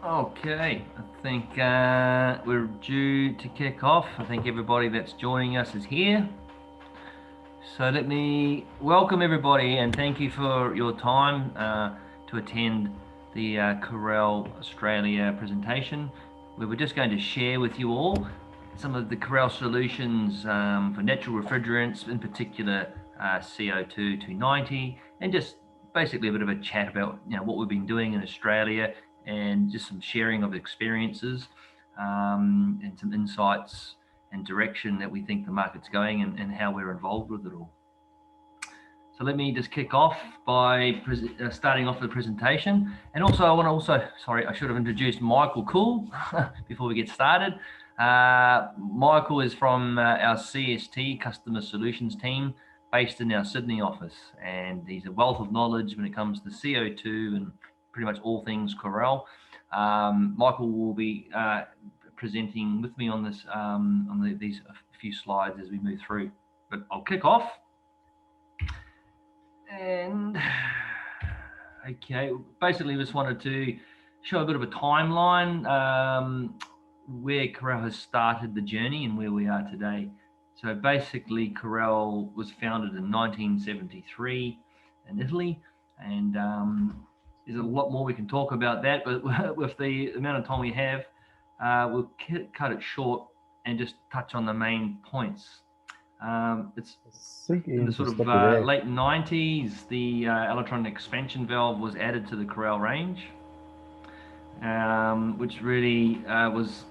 Okay, I think we're due to kick off. I think everybody that's joining us is here. So let me welcome everybody and thank you for your time to attend the Carel Australia presentation. We were just going to share with you all some of the Carel solutions for natural refrigerants, in particular CO2 290, and just basically a bit of a chat about what we've been doing in Australia and just some sharing of experiences and some insights and direction that we think the market's going and how we're involved with it all. So let me just kick off by starting off the presentation. And also I want to sorry, I should have introduced Michael Cool before we get started. Michael is from our CST, Customer Solutions team, based in our Sydney office. And he's a wealth of knowledge when it comes to CO2 and pretty much all things Carel. Michael will be presenting with me on this these few slides as we move through. But I'll kick off. And okay, basically just wanted to show a bit of a timeline where Carel has started the journey and where we are today. So basically Carel was founded in 1973 in Italy, and there's a lot more we can talk about that, but with the amount of time we have, we'll cut it short and just touch on the main points. It's in the sort of late 90s, the electronic expansion valve was added to the Carel range, which really was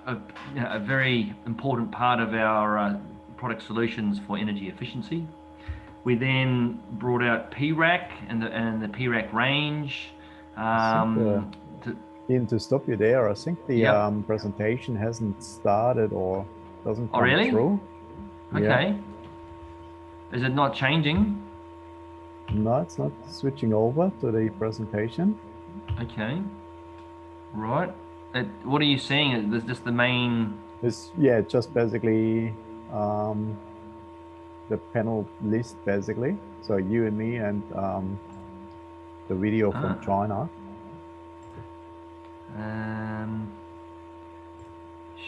a very important part of our product solutions for energy efficiency. We then brought out PRAC and the PRAC range. To stop you there, I think the presentation hasn't started or doesn't come through. Okay. Yeah. Is it not changing? No, it's not switching over to the presentation. Okay. Right. What are you seeing? Is this the main? Yeah, just basically the panel list, basically. So you and me and the video from China.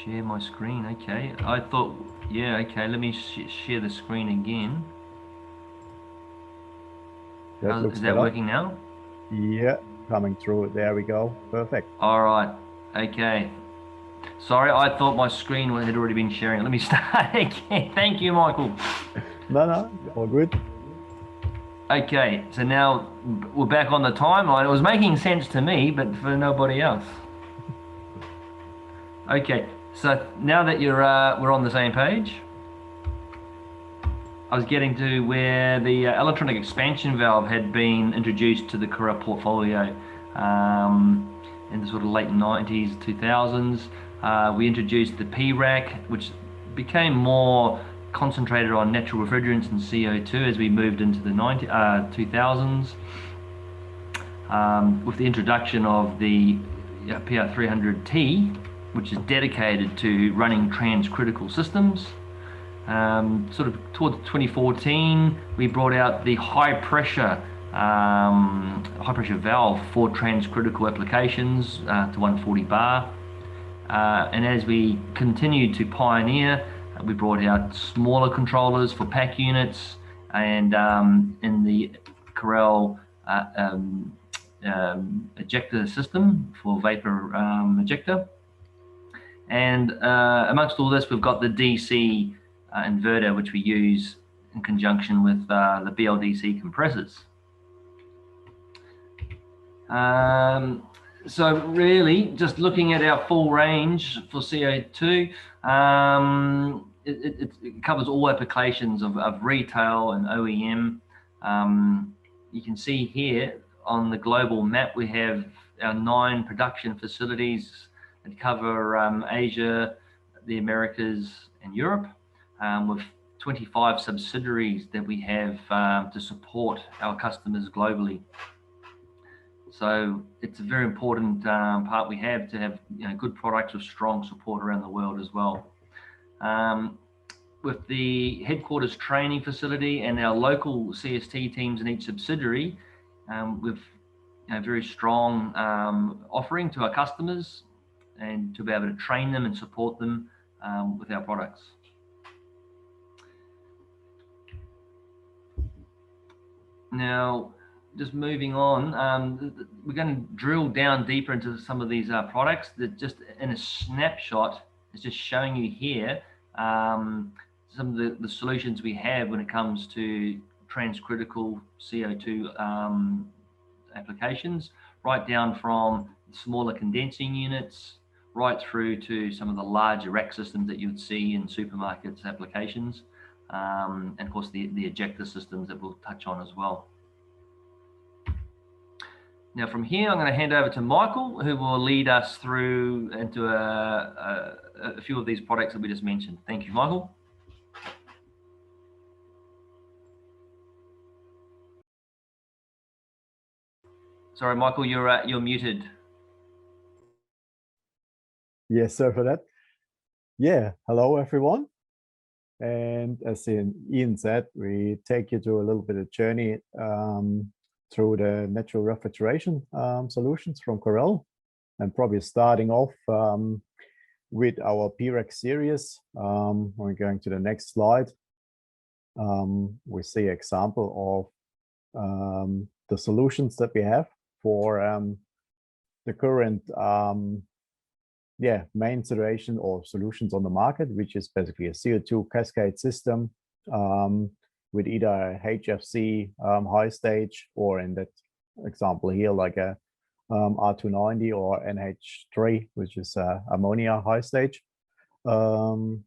Share my screen. Okay, I thought, yeah, okay, let me share the screen again. Is that working now? Yeah, coming through. There we go. Perfect. All right. Okay. Sorry, I thought my screen had already been sharing. Let me start again. Thank you, Michael. No, all good. Okay, so now we're back on the timeline. It was making sense to me, but for nobody else. Okay, so now that you're we're on the same page, I was getting to where the electronic expansion valve had been introduced to the Carel portfolio in the sort of late 90s, 2000s. We introduced the PRAC, which became more concentrated on natural refrigerants and CO2 as we moved into the 2000s. With the introduction of the PR300T, which is dedicated to running transcritical systems. Sort of towards 2014, we brought out the high pressure valve for transcritical applications to 140 bar. And as we continued to pioneer, we brought out smaller controllers for pack units, and in the Carel ejector system for vapor ejector. And amongst all this, we've got the DC inverter, which we use in conjunction with the BLDC compressors. So really, just looking at our full range for CO2, it covers all applications of retail and OEM. You can see here on the global map, we have our 9 production facilities that cover Asia, the Americas, and Europe, with 25 subsidiaries that we have to support our customers globally. So it's a very important part we have to have good products with strong support around the world as well. With the headquarters training facility and our local CST teams in each subsidiary, we've very strong offering to our customers, and to be able to train them and support them with our products. Now, just moving on, we're going to drill down deeper into some of these products that just in a snapshot is just showing you here some of the solutions we have when it comes to transcritical CO2 applications, right down from smaller condensing units right through to some of the larger rack systems that you would see in supermarkets applications, and of course the ejector systems that we'll touch on as well. Now from here, I'm going to hand over to Michael, who will lead us through into a few of these products that we just mentioned. Thank you, Michael. Sorry, Michael, you're muted. Yes, sorry for that. Yeah, hello everyone. And as Ian said, we take you through a little bit of journey through the natural refrigeration solutions from Carel, and probably starting off with our PREC series. We're going to the next slide. We see an example of the solutions that we have for the current main situation or solutions on the market, which is basically a CO2 cascade system with either a HFC high stage, or in that example here, like a R290 or NH3, which is ammonia high stage, to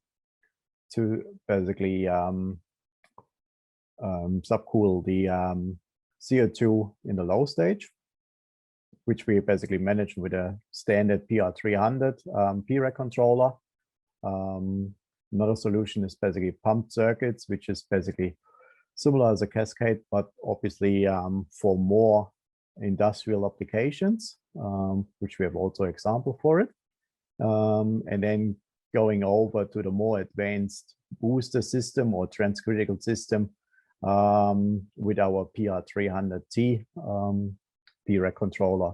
basically subcool the CO2 in the low stage, which we basically manage with a standard PR300 PREC controller. Another solution is basically pumped circuits, which is basically similar as a cascade, but obviously for more industrial applications, which we have also example for it. And then going over to the more advanced booster system or transcritical system with our PR300T PREC controller.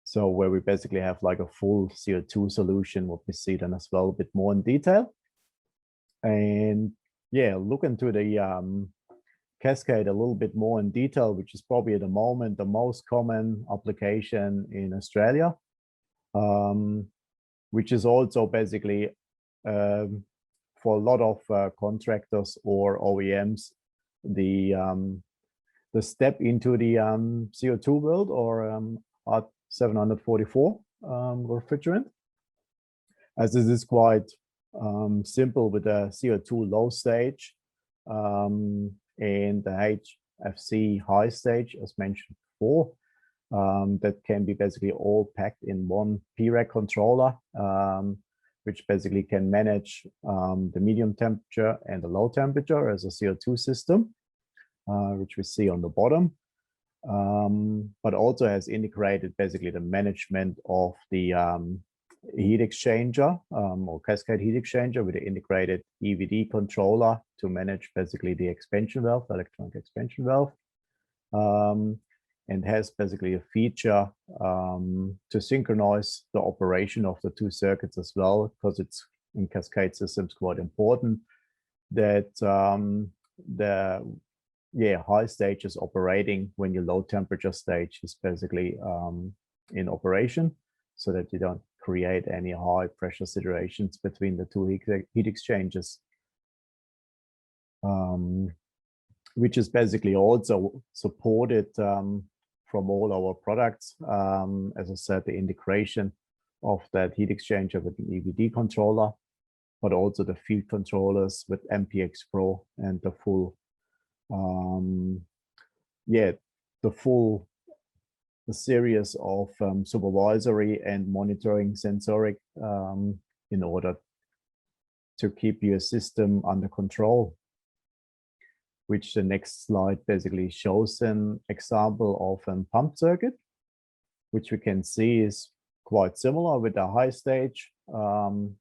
So where we basically have like a full CO2 solution, what we see then as well a bit more in detail. And yeah, look into the cascade a little bit more in detail, which is probably at the moment the most common application in Australia, which is also basically for a lot of contractors or OEMs, the step into the CO2 world, or R744 refrigerant, as this is quite simple with the CO2 low stage and the HFC high stage, as mentioned before, that can be basically all packed in one PREC controller, which basically can manage the medium temperature and the low temperature as a CO2 system, which we see on the bottom, but also has integrated basically the management of the heat exchanger or cascade heat exchanger with the integrated EVD controller to manage basically the expansion valve, electronic expansion valve, and has basically a feature to synchronize the operation of the two circuits as well, because it's in cascade systems quite important that the high stage is operating when your low temperature stage is basically in operation, so that you don't create any high pressure situations between the two heat exchangers, which is basically also supported from all our products. As I said, the integration of that heat exchanger with the EVD controller, but also the field controllers with MPX Pro and the full the series of supervisory and monitoring sensoric in order to keep your system under control, which the next slide basically shows an example of a pump circuit, which we can see is quite similar with the high stage,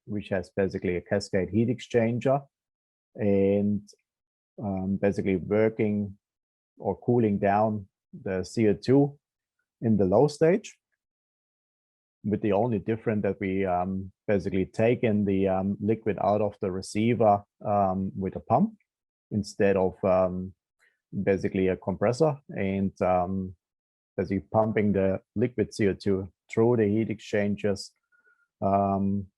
which has basically a cascade heat exchanger and basically working or cooling down the CO2 in the low stage, with the only difference that we basically take in the liquid out of the receiver with a pump instead of basically a compressor, and basically pumping the liquid CO2 through the heat exchangers,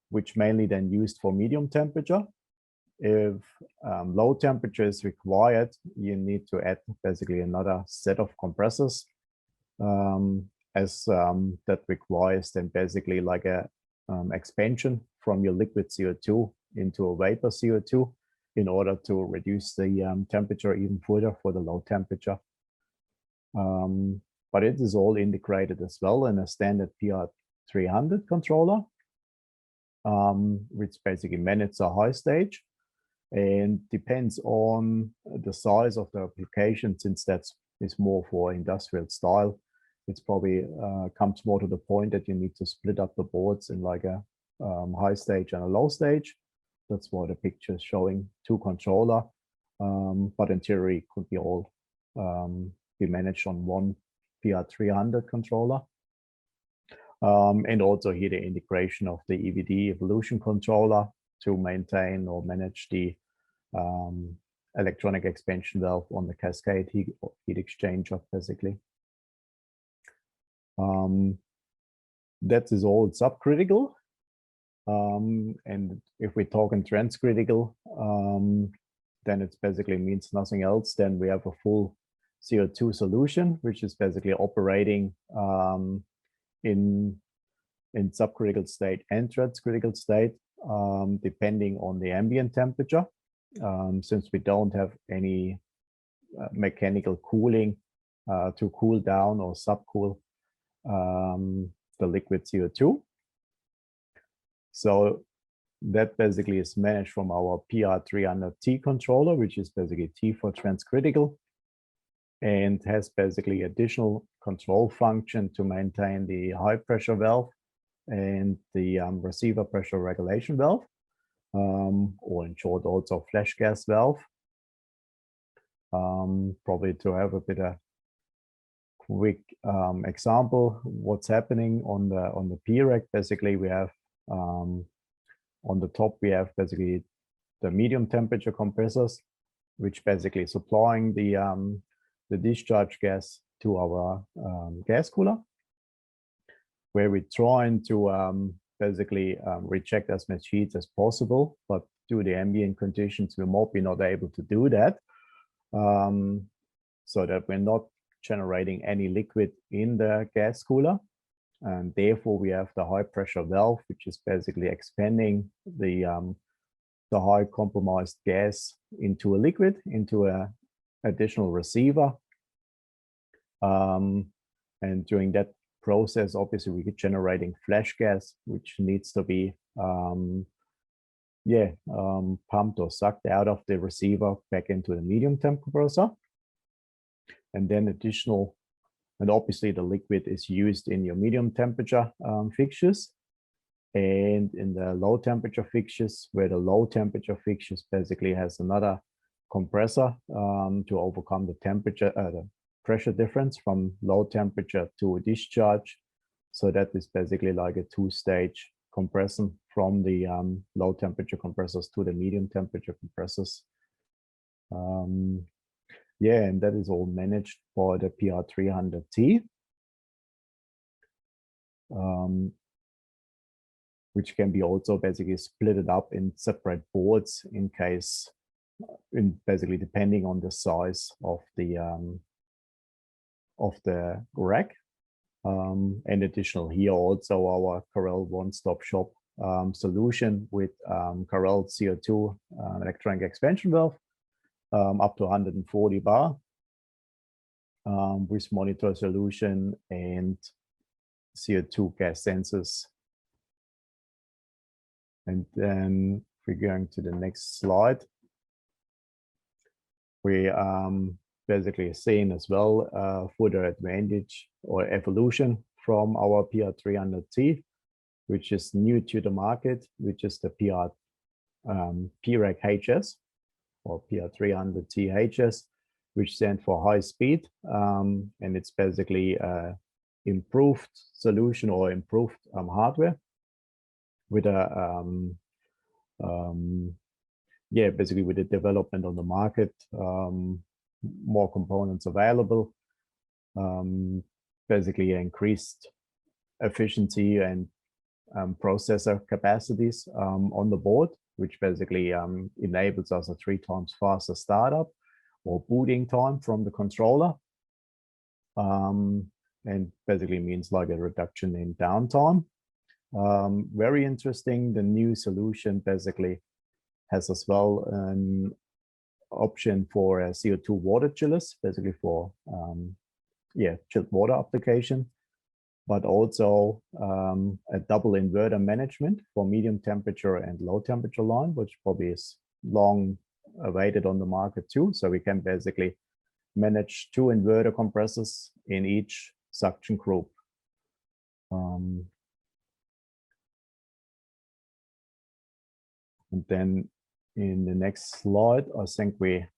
which mainly then used for medium temperature. If low temperature is required, you need to add basically another set of compressors, as that requires then basically like a expansion from your liquid CO2 into a vapor CO2 in order to reduce the temperature even further for the low temperature. But it is all integrated as well in a standard PR300 controller, which basically manages a high stage, and depends on the size of the application. Since that is more for industrial style, it's probably comes more to the point that you need to split up the boards in like a high stage and a low stage. That's why the picture is showing two controller, but in theory it could be all be managed on one PR300 controller. And also here the integration of the EVD evolution controller to maintain or manage the electronic expansion valve on the cascade heat exchanger, basically. That is all subcritical. And if we talk in transcritical, then it basically means nothing else. Then we have a full CO2 solution, which is basically operating in subcritical state and transcritical state, depending on the ambient temperature. Since we don't have any mechanical cooling to cool down or subcool the liquid CO2. So that basically is managed from our PR300T controller, which is basically T for transcritical, and has basically additional control function to maintain the high pressure valve and the receiver pressure regulation valve, or in short also flash gas valve. Probably to have a bit of quick example what's happening on the P-rack. Basically we have on the top we have basically the medium temperature compressors, which basically supplying the discharge gas to our gas cooler, where we're trying to basically reject as much heat as possible, but due to the ambient conditions we might be not able to do that, so that we're not generating any liquid in the gas cooler, and therefore we have the high pressure valve, which is basically expanding the high compromised gas into a liquid, into a additional receiver, and during that process obviously we get generating flash gas, which needs to be pumped or sucked out of the receiver back into the medium temp compressor, and then additional, and obviously the liquid is used in your medium temperature fixtures and in the low temperature fixtures, where the low temperature fixtures basically has another compressor to overcome the temperature, the pressure difference from low temperature to discharge. So that is basically like a two-stage compression from the low temperature compressors to the medium temperature compressors. Yeah, and that is all managed by the PR300T, which can be also basically split up in separate boards in case, basically depending on the size of the rack. And additional here also our Carel one-stop shop solution with Carel CO2 electronic expansion valve, up to 140 bar, with monitor solution and CO2 gas sensors. And then if we're going to the next slide, we basically seeing as well further advantage or evolution from our PR300T, which is new to the market, which is the P-rack HS or PR300T HS, which stands for high speed, and it's basically improved solution or improved hardware with a basically with the development on the market, more components available, basically increased efficiency and processor capacities on the board, which basically enables us a 3 times faster startup or booting time from the controller, and basically means like a reduction in downtime. Very interesting. The new solution basically has as well an option for a CO2 water chillers, basically for chilled water application, but also a double inverter management for medium temperature and low temperature line, which probably is long awaited on the market too. So we can basically manage 2 inverter compressors in each suction group. And then in the next slide, I think we're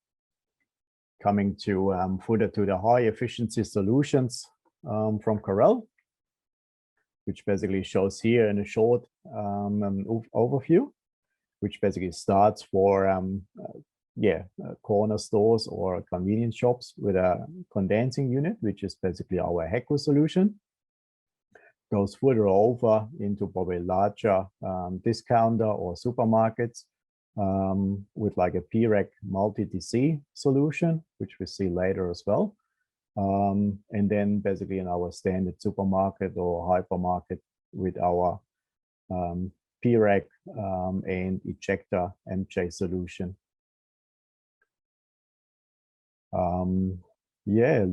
coming to further to the high efficiency solutions from Carel, which basically shows here in a short overview, which basically starts for corner stores or convenience shops with a condensing unit, which is basically our Hecu solution. Goes further over into probably larger discounter or supermarkets with like a PREC MultiDC solution, which we see later as well. And then basically in our standard supermarket or hypermarket with our PREC and Ejector MJ solution.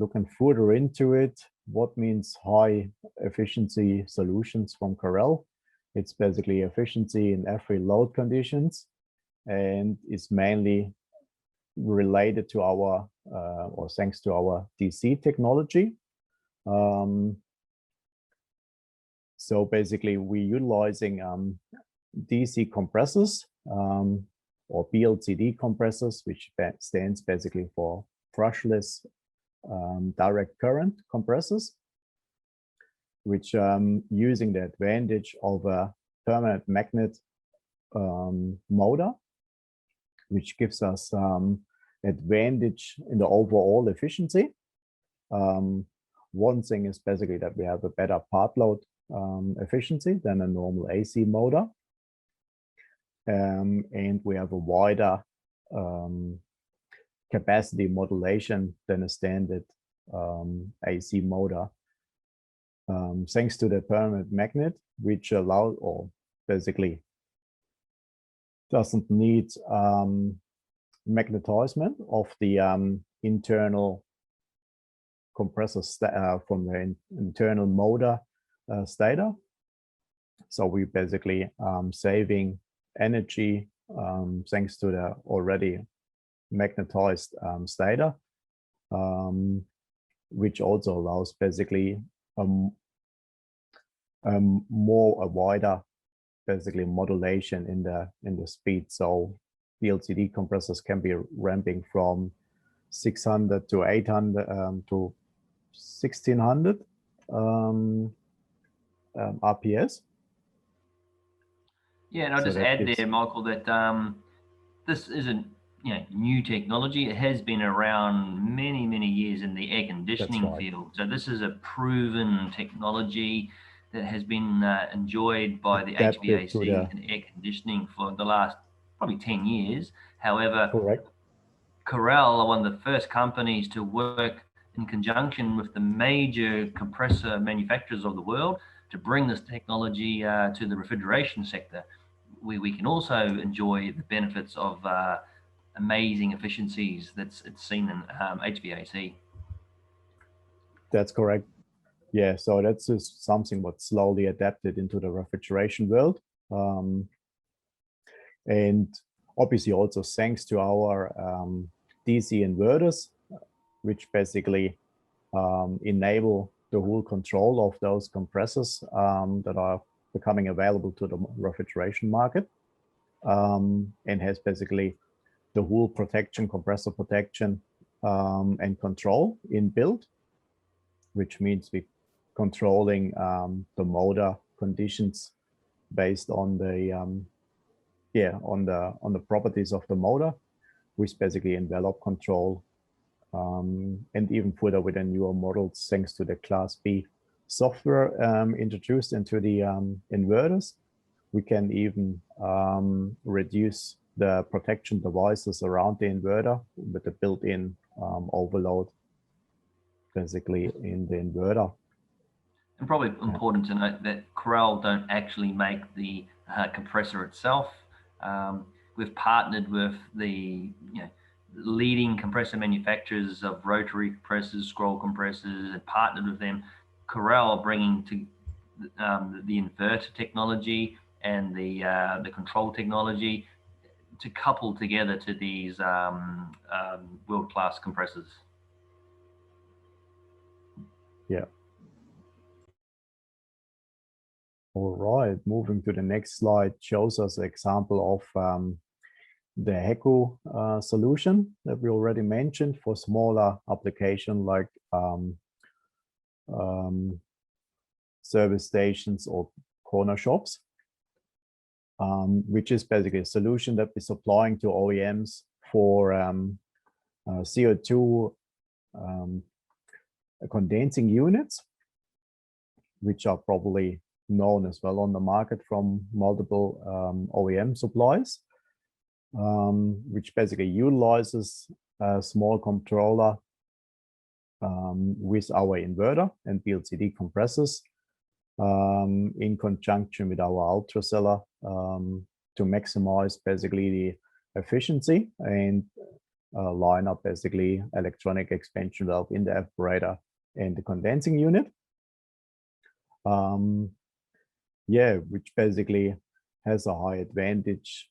Looking further into it, what means high efficiency solutions from Carel? It's basically efficiency in every load conditions, and it's mainly related to our or thanks to our DC technology. So basically we're utilizing DC compressors or BLCD compressors, which stands basically for brushless direct current compressors, which using the advantage of a permanent magnet motor, which gives us advantage in the overall efficiency. One thing is basically that we have a better part load efficiency than a normal AC motor, and we have a wider capacity modulation than a standard AC motor, thanks to the permanent magnet, which allows or basically doesn't need magnetizement of the internal compressor from the internal motor stator. So we basically saving energy thanks to the already magnetized stator, which also allows basically a wider basically modulation in the speed. So BLCD compressors can be ramping from 600 to 800 to 1600 RPS. Yeah, and I'll just add there, Michael, that this isn't new technology. It has been around many years in the air conditioning field. So this is a proven technology that has been enjoyed by the HVAC and air conditioning for the last probably 10 years. However, Carel are one of the first companies to work in conjunction with the major compressor manufacturers of the world to bring this technology to the refrigeration sector. We can also enjoy the benefits of amazing efficiencies that's seen in HVAC. That's correct. Yeah, so that's just something what slowly adapted into the refrigeration world. And obviously also thanks to our DC inverters, which basically enable the whole control of those compressors that are becoming available to the refrigeration market, and has basically the whole protection, compressor protection and control in build, which means we controlling the motor conditions based on the on the properties of the motor, with basically envelope control, and even further with the newer models thanks to the Class B software introduced into the inverters. We can even reduce the protection devices around the inverter with the built-in overload basically in the inverter. And probably important to note that Carel don't actually make the compressor itself. We've partnered with the leading compressor manufacturers of rotary compressors, scroll compressors, and partnered with them. Carel are bringing to the inverter technology and the control technology to couple together to these world-class compressors. Yeah. All right, moving to the next slide shows us an example of the Hecu solution that we already mentioned for smaller application like service stations or corner shops, which is basically a solution that we're supplying to OEMs for CO2 condensing units, which are probably known as well on the market from multiple OEM suppliers, which basically utilizes a small controller with our inverter and BLCD compressors in conjunction with our ultraseller to maximize basically the efficiency and line up basically electronic expansion valve in the evaporator and the condensing unit. Yeah, which basically has a high advantage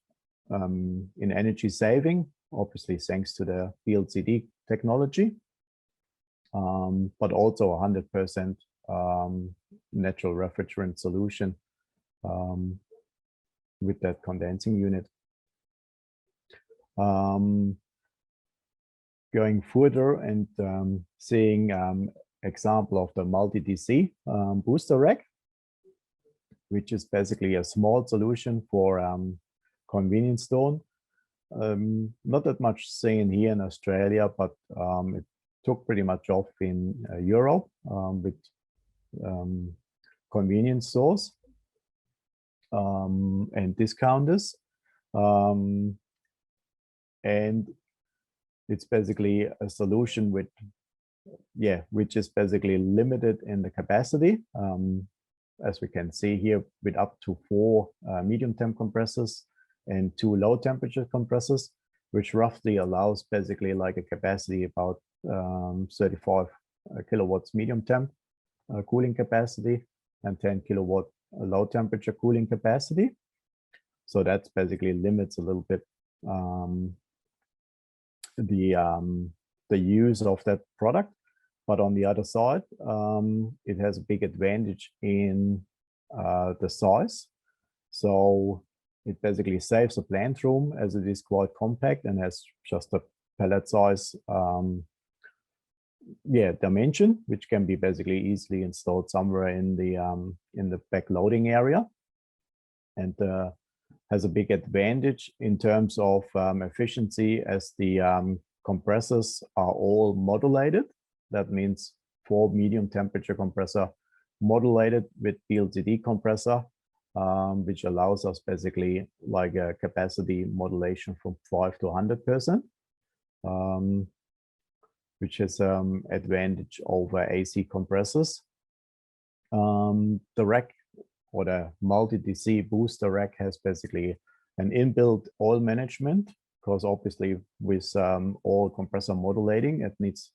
in energy saving, obviously thanks to the BLCD technology, but also 100% natural refrigerant solution with that condensing unit. Going further and seeing example of the MultiDC booster rack, which is basically a small solution for convenience store. Not that much seen here in Australia, but it took pretty much off in Europe with convenience stores and discounters. And it's basically a solution with, which is basically limited in the capacity. As we can see here, with up to 4 medium temp compressors and 2 low temperature compressors, which roughly allows basically like a capacity about 35 kilowatts medium temp cooling capacity and 10 kilowatt low temperature cooling capacity. So that's basically limits a little bit the use of that product. But on the other side, it has a big advantage in the size. So it basically saves the plant room as it is quite compact and has just a pallet size dimension, which can be basically easily installed somewhere in the back loading area, and has a big advantage in terms of efficiency, as the compressors are all modulated. That means 4 medium temperature compressor modulated with BLCD compressor, which allows us basically like a capacity modulation from 5 to 100%, which is advantage over AC compressors. The rack, or the MultiDC booster rack, has basically an inbuilt oil management, because obviously with all compressor modulating, it needs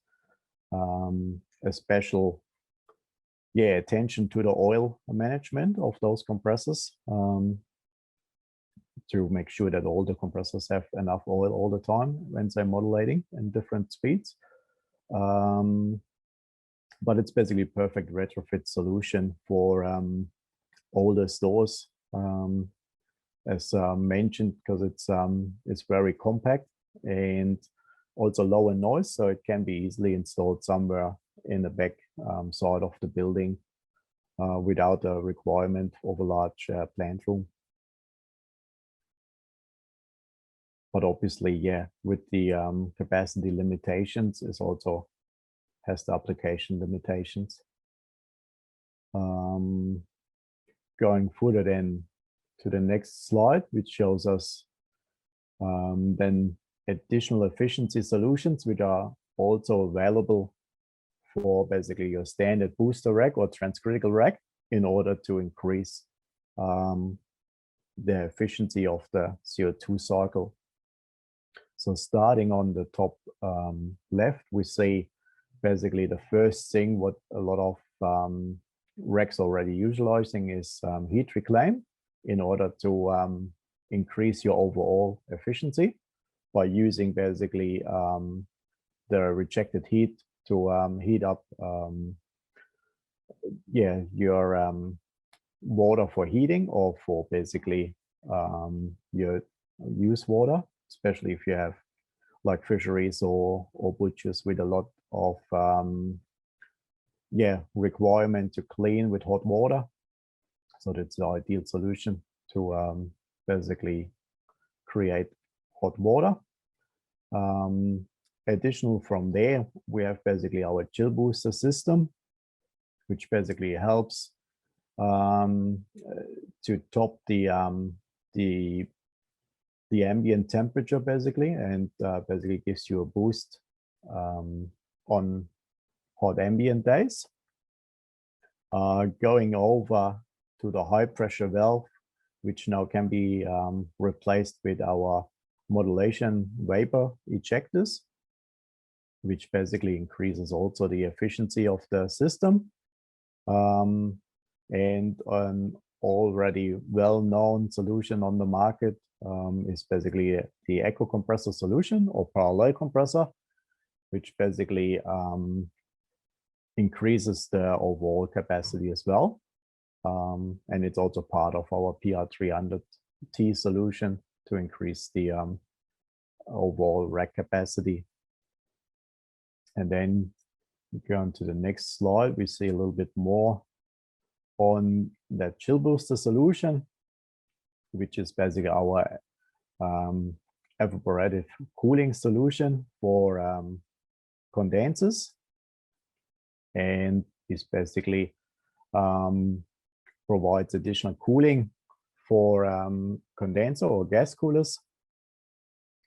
a special attention to the oil management of those compressors, to make sure that all the compressors have enough oil all the time when they're modulating in different speeds. But it's basically a perfect retrofit solution for older stores, as mentioned, because it's very compact and also low in noise, so it can be easily installed somewhere in the back side of the building without a requirement of a large plant room. But obviously, yeah, with the capacity limitations, it also has the application limitations. Going further then to the next slide, which shows us then additional efficiency solutions, which are also available for basically your standard booster rack or transcritical rack in order to increase the efficiency of the CO2 cycle. So starting on the top left, we see basically the first thing what a lot of racks already utilizing is heat reclaim in order to increase your overall efficiency by using basically the rejected heat to heat up your water for heating or for basically your use water, especially if you have like fisheries or butchers with a lot of requirement to clean with hot water. So that's the ideal solution to basically create hot water. Additional from there, we have basically our chillBooster system, which basically helps to top the ambient temperature basically, and basically gives you a boost on hot ambient days. Going over to the high pressure valve, which now can be replaced with our modulation vapor ejectors, which basically increases also the efficiency of the system. And an already well-known solution on the market is basically the Hecu compressor solution or parallel compressor, which basically increases the overall capacity as well. And it's also part of our PR300T solution to increase the overall rack capacity. And then going to the next slide, we see a little bit more on that chillBooster solution, which is basically our evaporative cooling solution for condensers, and is basically provides additional cooling for condenser or gas coolers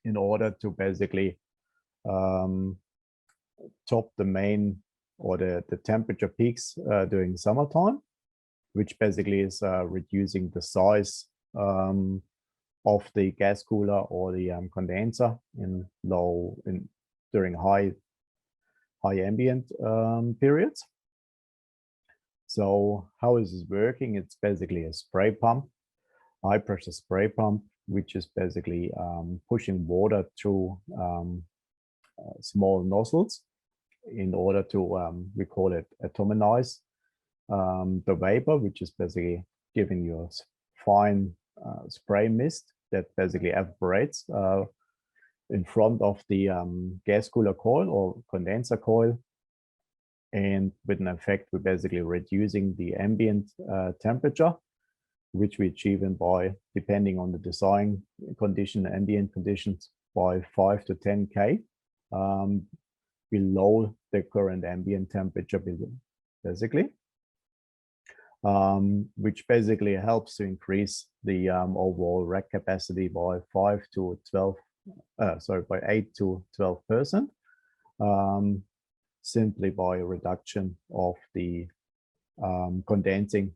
in order to basically top the main or the temperature peaks during summertime, which basically is reducing the size of the gas cooler or the condenser during high ambient periods. So how is this working? It's basically a spray pump, high pressure spray pump, which is basically pushing water through small nozzles in order to, we call it atomize the vapor, which is basically giving you a fine spray mist that basically evaporates in front of the gas cooler coil or condenser coil. And with an effect, we're basically reducing the ambient temperature, which we achieve by, depending on the design condition, ambient conditions, by 5 to 10 K below the current ambient temperature, basically, which basically helps to increase the overall rack capacity by 8 to 12%, simply by a reduction of the condensing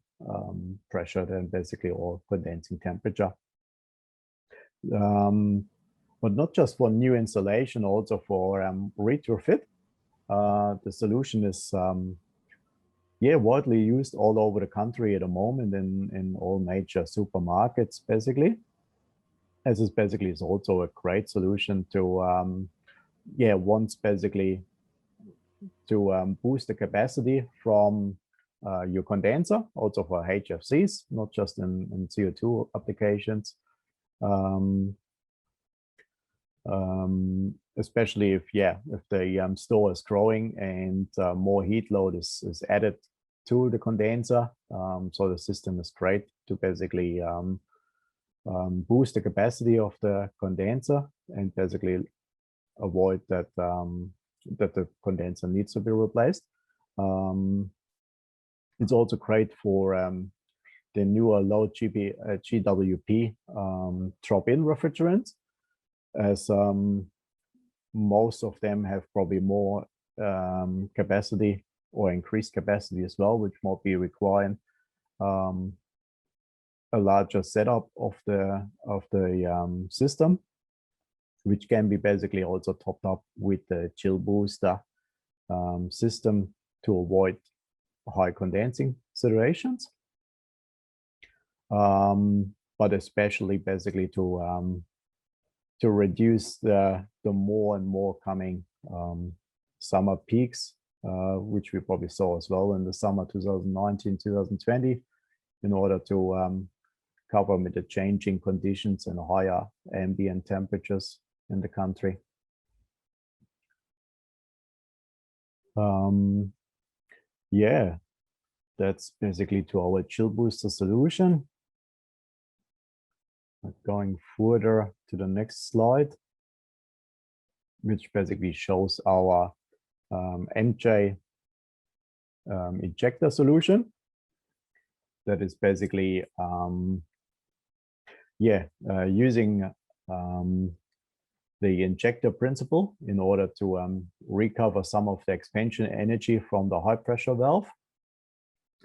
pressure, then basically, or condensing temperature. But not just for new installation, also for retrofit. The solution is widely used all over the country at the moment in all major supermarkets, basically. As is basically is also a great solution to boost the capacity from your condenser, also for HFCs, not just in CO2 applications. especially if the store is growing and more heat load is added to the condenser. So the system is great to basically boost the capacity of the condenser and basically avoid that that the condenser needs to be replaced. It's also great for the newer low GWP drop-in refrigerants, as most of them have probably more capacity or increased capacity as well, which might be requiring a larger setup of the system, which can be basically also topped up with the chillBooster system to avoid high condensing situations, but especially basically to reduce the more and more coming summer peaks, which we probably saw as well in the summer 2019, 2020, in order to cover with the changing conditions and higher ambient temperatures in the country. Yeah, that's basically to our chillBooster solution. Going further to the next slide, which basically shows our MJ ejector solution. That is basically using the injector principle in order to recover some of the expansion energy from the high pressure valve.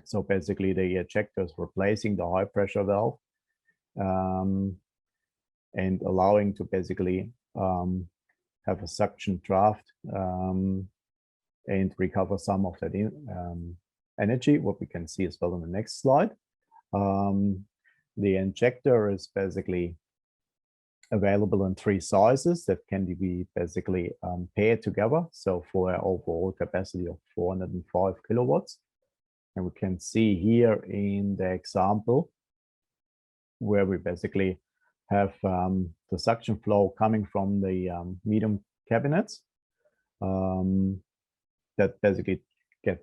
So basically the ejector is replacing the high pressure valve and allowing to basically have a suction draft and recover some of that energy, what we can see as well on the next slide. The injector is basically available in 3 sizes that can be basically paired together. So for an overall capacity of 405 kilowatts. And we can see here in the example where we basically have the suction flow coming from the medium cabinets that basically get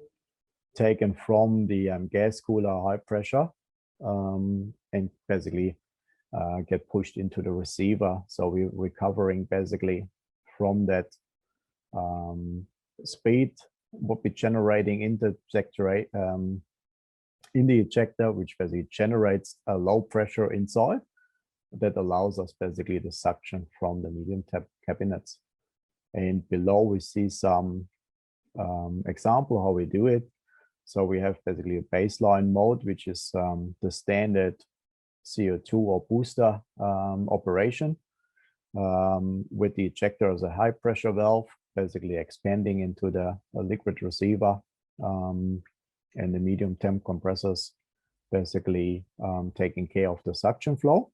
taken from the gas cooler high pressure and basically get pushed into the receiver. So we're recovering basically from that speed what we're generating in the ejector, which basically generates a low pressure inside that allows us basically the suction from the medium cabinets. And below we see some example how we do it. So we have basically a baseline mode, which is the standard CO2 or booster operation with the ejector as a high pressure valve, basically expanding into the liquid receiver and the medium temp compressors basically taking care of the suction flow.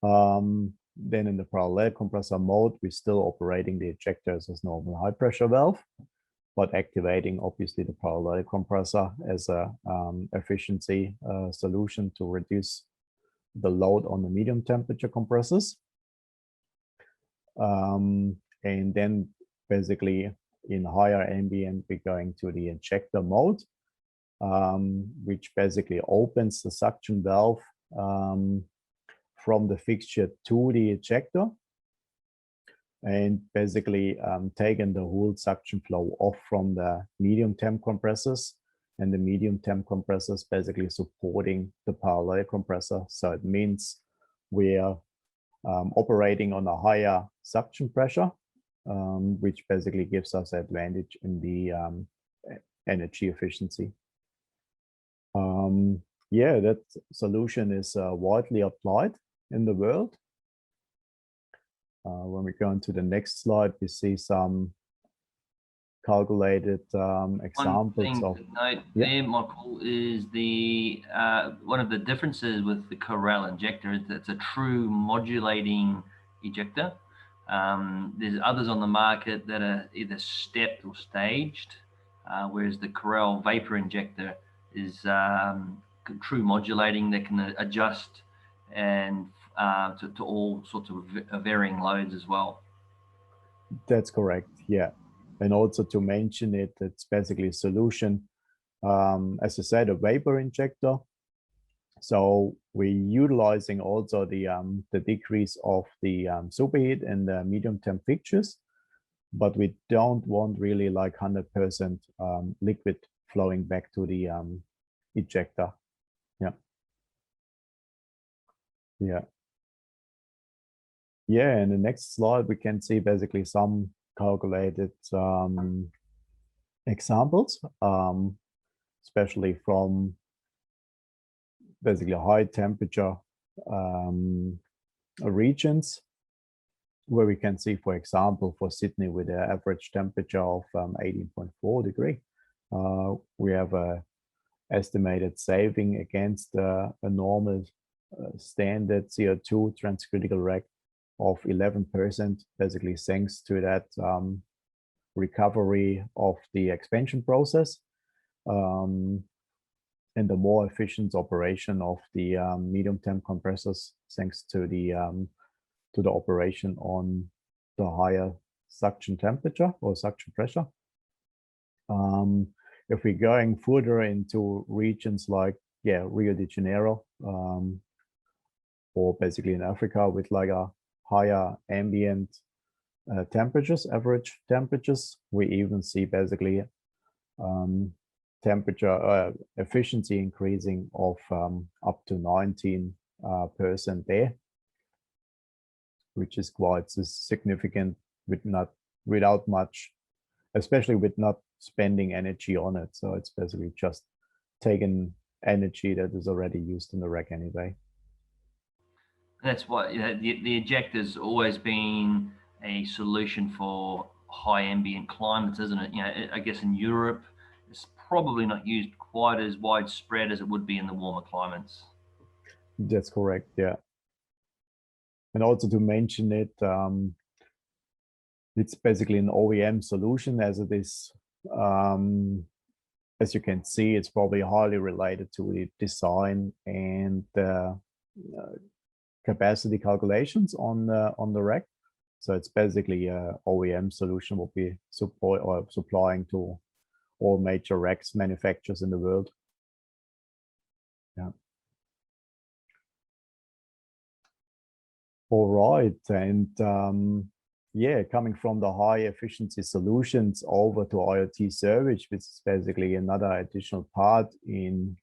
Then in the parallel compressor mode, we're still operating the ejectors as normal high pressure valve, but activating obviously the parallel compressor as a efficiency solution to reduce the load on the medium temperature compressors. And then basically in higher ambient, we're going to the injector mode, which basically opens the suction valve from the fixture to the ejector and basically taking the whole suction flow off from the medium temp compressors, and the medium temp compressors basically supporting the parallel compressor. So it means we're operating on a higher suction pressure, which basically gives us advantage in the energy efficiency. Yeah, that solution is widely applied in the world. When we go into the next slide, we see some calculated examples. One thing to note there, Michael, is the one of the differences with the Carel injector is that it's a true modulating ejector. There's others on the market that are either stepped or staged, whereas the Carel vapor injector is true modulating that can adjust and to all sorts of varying loads as well. That's correct, yeah. And also to mention it, it's basically a solution, as I said, a vapor injector. So we're utilizing also the decrease of the superheat and the medium temp fixtures, but we don't want really like 100% liquid flowing back to the ejector. Yeah. Yeah. Yeah, in the next slide, we can see basically some calculated examples, especially from basically high temperature regions, where we can see, for example, for Sydney with an average temperature of 18.4 degrees, we have a estimated saving against a normal standard CO2 transcritical rack of 11%, basically thanks to that recovery of the expansion process and the more efficient operation of the medium temp compressors, thanks to the operation on the higher suction temperature or suction pressure. If we're going further into regions like Rio de Janeiro, or basically in Africa with like a higher ambient temperatures, average temperatures, we even see basically temperature efficiency increasing of up to 19% there, which is quite significant without much, especially with not spending energy on it. So it's basically just taking energy that is already used in the rack anyway. That's why the ejector's always been a solution for high ambient climates, isn't it? I guess in Europe, it's probably not used quite as widespread as it would be in the warmer climates. That's correct, yeah. And also to mention it, it's basically an OEM solution as it is. As you can see, it's probably highly related to the design and capacity calculations on the rack. So it's basically a OEM solution will be supplying to all major racks manufacturers in the world. Yeah. All right, and coming from the high efficiency solutions over to IoT service, which is basically another additional part in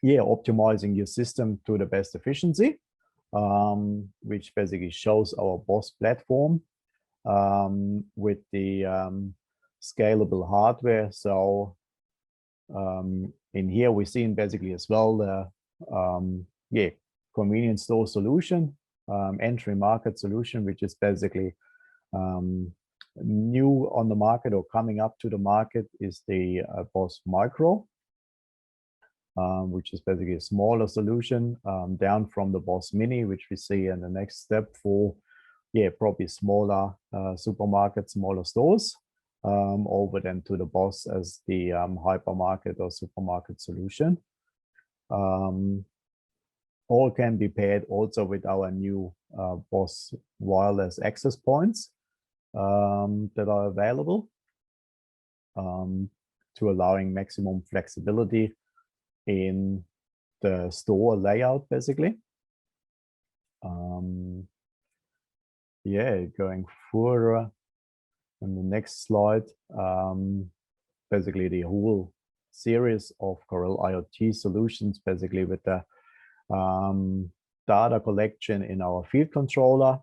optimizing your system to the best efficiency, which basically shows our BOSS platform with the scalable hardware. So in here we're seeing basically as well the convenience store solution, entry market solution, which is basically new on the market or coming up to the market, is the BOSS Micro, which is basically a smaller solution, down from the BOSS Mini, which we see in the next step for probably smaller supermarkets, smaller stores, over then to the BOSS as the hypermarket or supermarket solution. All can be paired also with our new BOSS wireless access points that are available, to allowing maximum flexibility in the store layout, basically. Going further on the next slide, basically the whole series of Carel IoT solutions, basically with the data collection in our field controller,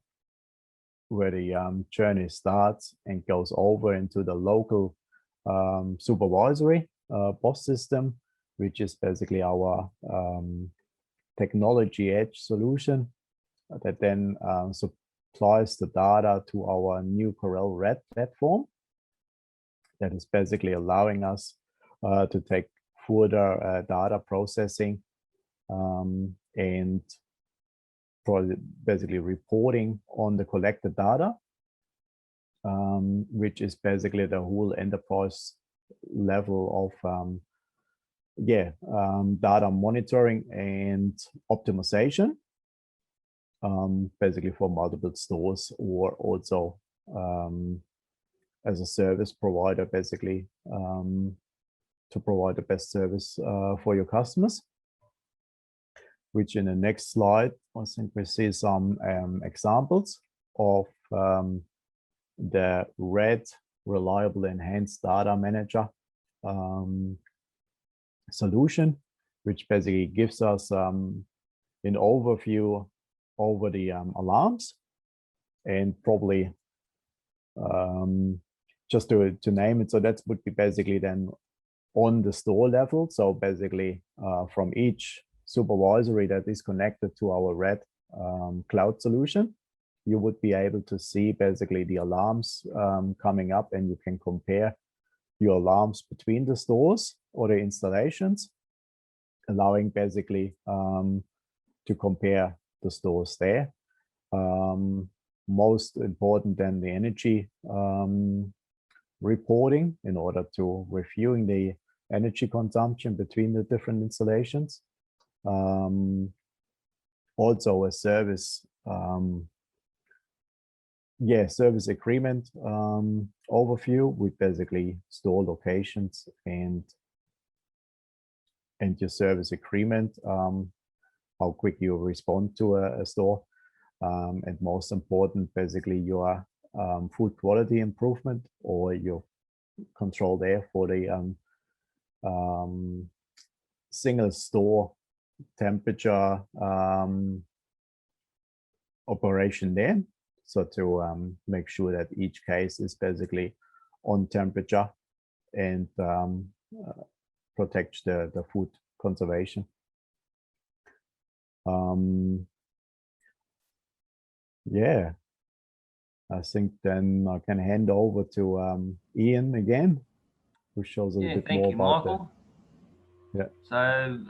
where the journey starts and goes over into the local supervisory BOSS system, which is basically our technology edge solution that then supplies the data to our new Carel Red platform that is basically allowing us to take further data processing and basically reporting on the collected data, which is basically the whole enterprise level of yeah, data monitoring and optimization, basically for multiple stores, or also as a service provider, basically to provide the best service for your customers. Which in the next slide, I think we see some examples of the RED Reliable Enhanced Data Manager solution, which basically gives us an overview over the alarms, and probably just to name it, so that would be basically then on the store level. So basically from each supervisory that is connected to our RED cloud solution, you would be able to see basically the alarms coming up, and you can compare your alarms between the stores or the installations, allowing basically to compare the stores there. Most important then the energy reporting, in order to reviewing the energy consumption between the different installations. Also a service service agreement overview with basically store locations and your service agreement, how quick you respond to a store, and most important, basically your food quality improvement, or your control there for the single store temperature operation there. So to make sure that each case is basically on temperature and protects the food conservation. Yeah, I think then I can hand over to Ian again, who shows a little bit more about Michael. Yeah. So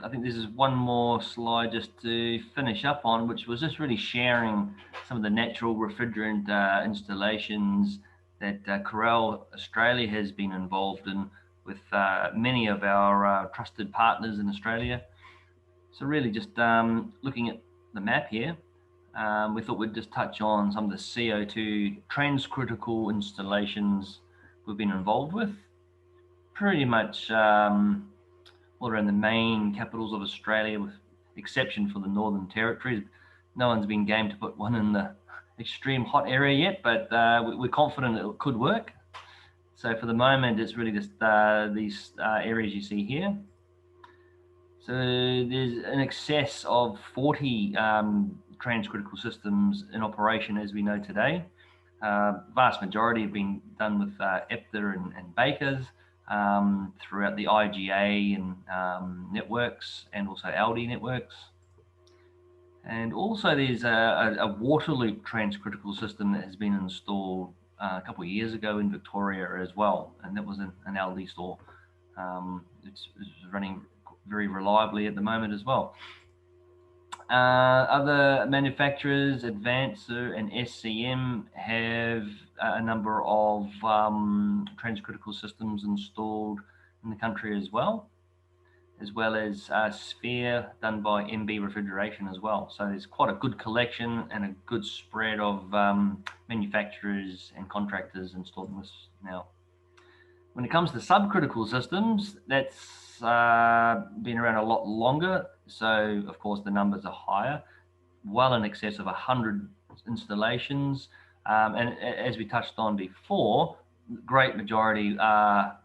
I think this is one more slide just to finish up on, which was just really sharing some of the natural refrigerant installations that Carel Australia has been involved in with many of our trusted partners in Australia. So really just looking at the map here, we thought we'd just touch on some of the CO2 transcritical installations we've been involved with. Pretty much all around the main capitals of Australia, with exception for the Northern Territory. No one's been game to put one in the extreme hot area yet, but we're confident it could work. So for the moment, it's really just these areas you see here. So there's an excess of 40 transcritical systems in operation as we know today. Vast majority have been done with Ejector and Bakers throughout the IGA and networks, and also LD networks. And also there's a water loop transcritical system that has been installed a couple of years ago in Victoria as well, and that was an LD store. It's running very reliably at the moment as well. Other manufacturers, Advancer and SCM, have a number of transcritical systems installed in the country as well as Sphere done by MB Refrigeration as well. So there's quite a good collection and a good spread of manufacturers and contractors installing this now. When it comes to subcritical systems, that's been around a lot longer. So of course the numbers are higher, well in excess of 100 installations. And as we touched on before, great majority are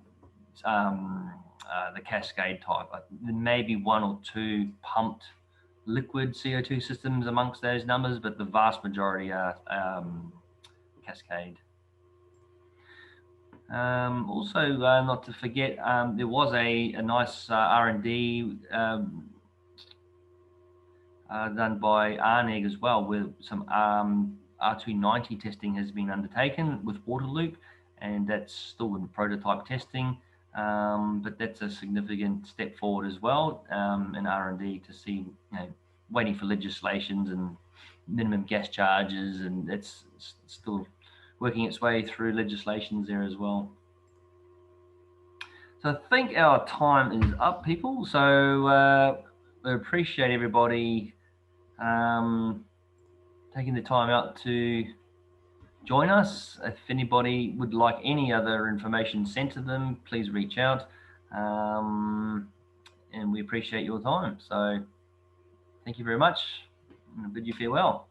the cascade type. There may be one or two pumped liquid CO2 systems amongst those numbers, but the vast majority are cascade. Also, not to forget, there was a nice R&D done by ARNEG as well, where some R290 testing has been undertaken with water loop, and that's still in prototype testing. But that's a significant step forward as well in R&D to see, waiting for legislations and minimum gas charges, and it's still working its way through legislations there as well. So I think our time is up, people. So we appreciate everybody taking the time out to join us. If anybody would like any other information sent to them, please reach out. And we appreciate your time. So thank you very much. And bid you farewell.